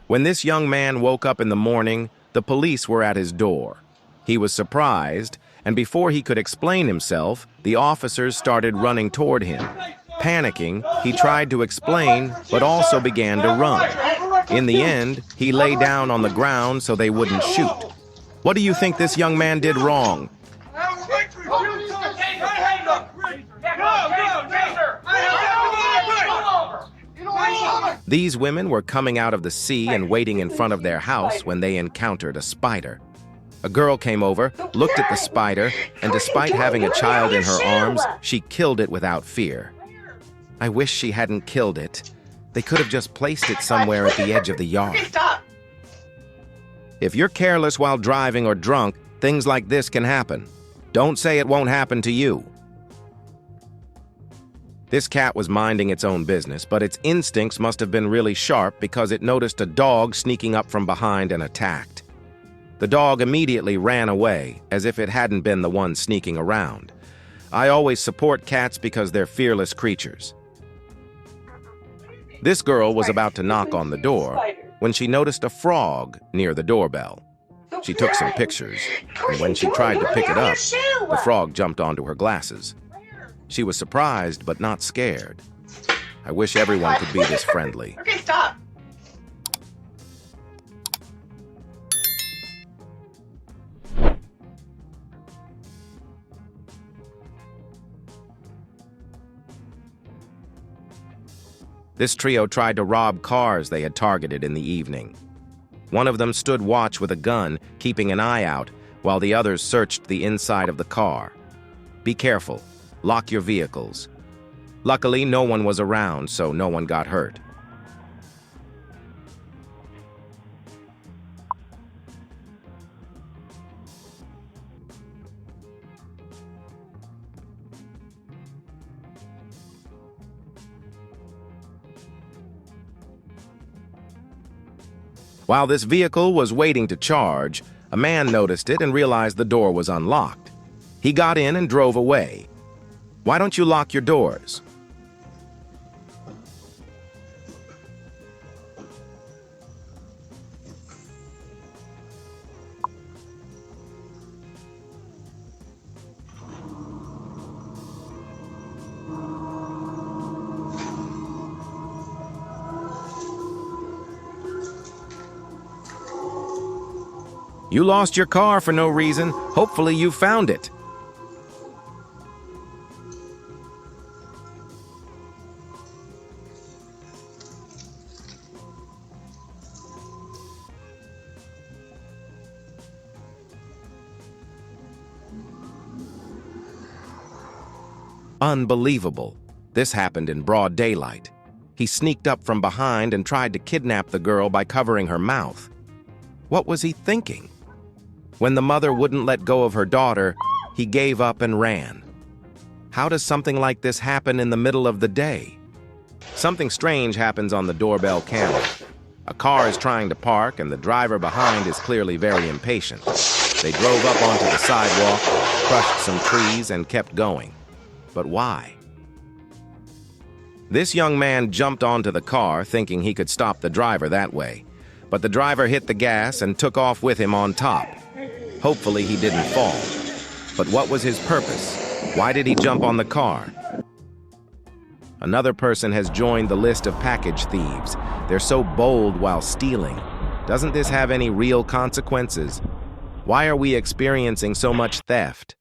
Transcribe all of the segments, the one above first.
When this young man woke up in the morning, the police were at his door. He was surprised, and before he could explain himself, the officers started running toward him. Panicking, he tried to explain, but also began to run. In the end, he lay down on the ground so they wouldn't shoot. What do you think this young man did wrong? These women were coming out of the sea and waiting in front of their house when they encountered a spider. A girl came over, looked at the spider, and despite having a child in her arms, she killed it without fear. I wish she hadn't killed it. They could have just placed it somewhere at the edge of the yard. If you're careless while driving or drunk, things like this can happen. Don't say it won't happen to you. This cat was minding its own business, but its instincts must have been really sharp because it noticed a dog sneaking up from behind and attacked. The dog immediately ran away, as if it hadn't been the one sneaking around. I always support cats because they're fearless creatures. This girl was about to knock on the door when she noticed a frog near the doorbell. She took some pictures, and when she tried to pick it up, the frog jumped onto her glasses. She was surprised, but not scared. I wish everyone could be this friendly. Okay, stop. This trio tried to rob cars they had targeted in the evening. One of them stood watch with a gun, keeping an eye out, while the others searched the inside of the car. Be careful. Lock your vehicles. Luckily, no one was around, so no one got hurt. While this vehicle was waiting to charge, a man noticed it and realized the door was unlocked. He got in and drove away. Why don't you lock your doors? You lost your car for no reason. Hopefully you found it. Unbelievable. This happened in broad daylight. He sneaked up from behind and tried to kidnap the girl by covering her mouth. What was he thinking? When the mother wouldn't let go of her daughter, he gave up and ran. How does something like this happen in the middle of the day? Something strange happens on the doorbell camera. A car is trying to park and the driver behind is clearly very impatient. They drove up onto the sidewalk, crushed some trees, and kept going. But why? This young man jumped onto the car thinking he could stop the driver that way, but the driver hit the gas and took off with him on top. Hopefully he didn't fall. But what was his purpose? Why did he jump on the car? Another person has joined the list of package thieves. They're so bold while stealing. Doesn't this have any real consequences? Why are we experiencing so much theft?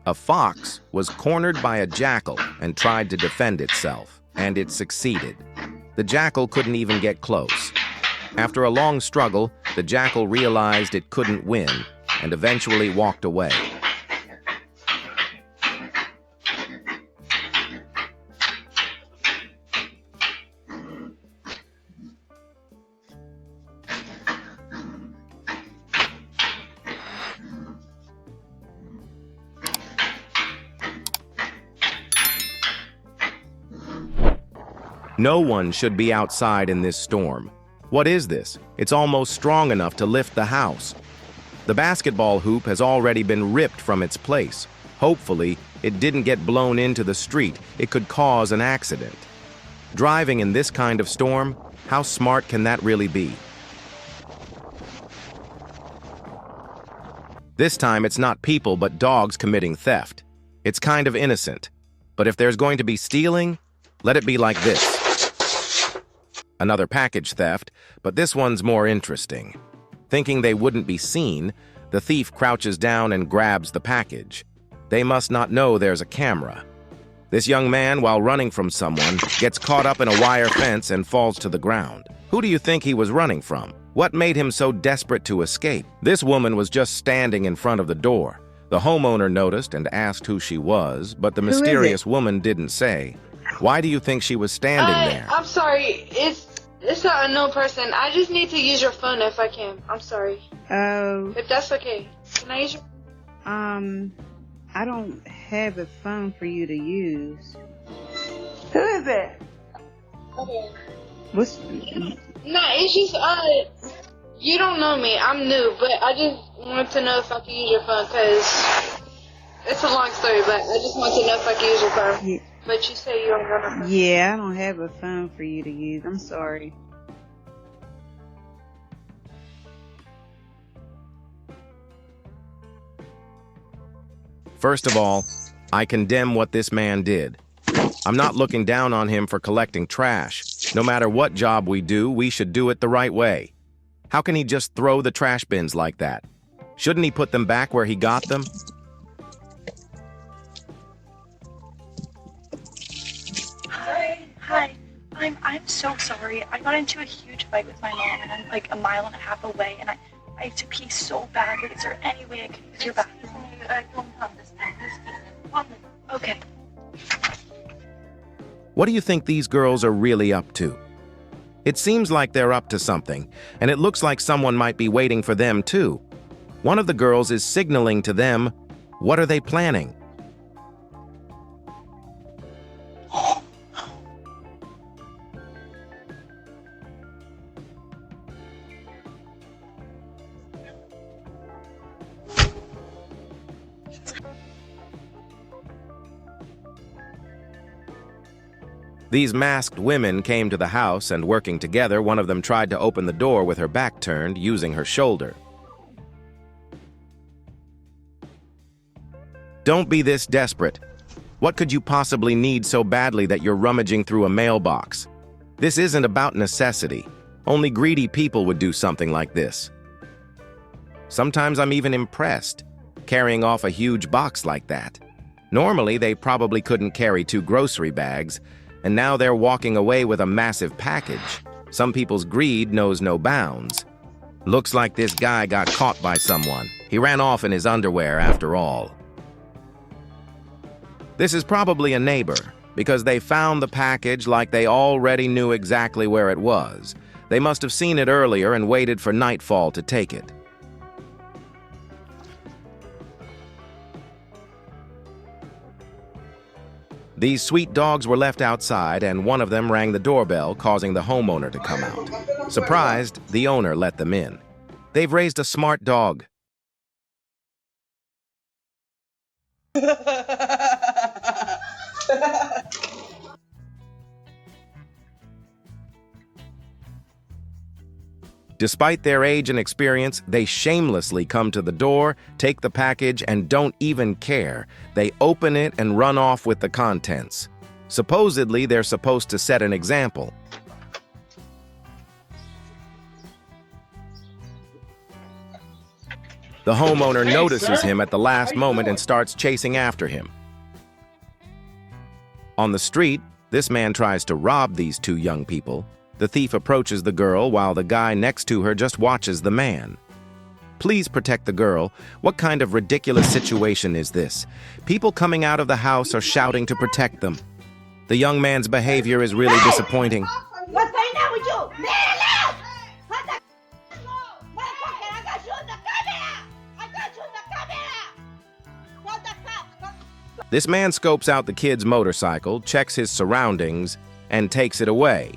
A fox was cornered by a jackal and tried to defend itself, and it succeeded. The jackal couldn't even get close. After a long struggle, the jackal realized it couldn't win and eventually walked away. No one should be outside in this storm. What is this? It's almost strong enough to lift the house. The basketball hoop has already been ripped from its place. Hopefully, it didn't get blown into the street. It could cause an accident. Driving in this kind of storm, how smart can that really be? This time, it's not people but dogs committing theft. It's kind of innocent. But if there's going to be stealing, let it be like this. Another package theft, but this one's more interesting. Thinking they wouldn't be seen, the thief crouches down and grabs the package. They must not know there's a camera. This young man, while running from someone, gets caught up in a wire fence and falls to the ground. Who do you think he was running from? What made him so desperate to escape? This woman was just standing in front of the door. The homeowner noticed and asked who she was, but the mysterious woman didn't say. Why do you think she was standing there? I'm sorry. It's an unknown person. I just need to use your phone if I can. I'm sorry. Oh. If that's okay. Can I use your... I don't have a phone for you to use. Who is it? Okay. What's... Nah, it's just, you don't know me. I'm new, but I just wanted to know if I could use your phone, because it's a long story, but I just want to know if I could use your phone. Yeah. But you say you don't have a phone. Yeah, I don't have a phone for you to use. I'm sorry. First of all, I condemn what this man did. I'm not looking down on him for collecting trash. No matter what job we do, we should do it the right way. How can he just throw the trash bins like that? Shouldn't he put them back where he got them? Hi. I'm so sorry. I got into a huge fight with my mom, and I'm like a mile and a half away, and I have to pee so badly. Is there any way I can use your bathroom? Okay. What do you think these girls are really up to? It seems like they're up to something, and it looks like someone might be waiting for them too. One of the girls is signaling to them. What are they planning? These masked women came to the house, and working together, one of them tried to open the door with her back turned, using her shoulder. Don't be this desperate. What could you possibly need so badly that you're rummaging through a mailbox? This isn't about necessity. Only greedy people would do something like this. Sometimes I'm even impressed, carrying off a huge box like that. Normally, they probably couldn't carry 2 grocery bags, and now they're walking away with a massive package. Some people's greed knows no bounds. Looks like this guy got caught by someone. He ran off in his underwear after all. This is probably a neighbor, because they found the package like they already knew exactly where it was. They must have seen it earlier and waited for nightfall to take it. These sweet dogs were left outside, and one of them rang the doorbell, causing the homeowner to come out. Surprised, the owner let them in. They've raised a smart dog. Despite their age and experience, they shamelessly come to the door, take the package, and don't even care. They open it and run off with the contents. Supposedly, they're supposed to set an example. The homeowner notices him at the last moment and starts chasing after him. On the street, this man tries to rob these 2 young people. The thief approaches the girl while the guy next to her just watches the man. Please protect the girl. What kind of ridiculous situation is this? People coming out of the house are shouting to protect them. The young man's behavior is really disappointing. What's going on with you? This man scopes out the kid's motorcycle, checks his surroundings, and takes it away.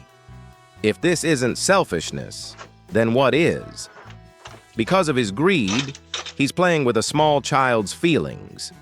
If this isn't selfishness, then what is? Because of his greed, he's playing with a small child's feelings.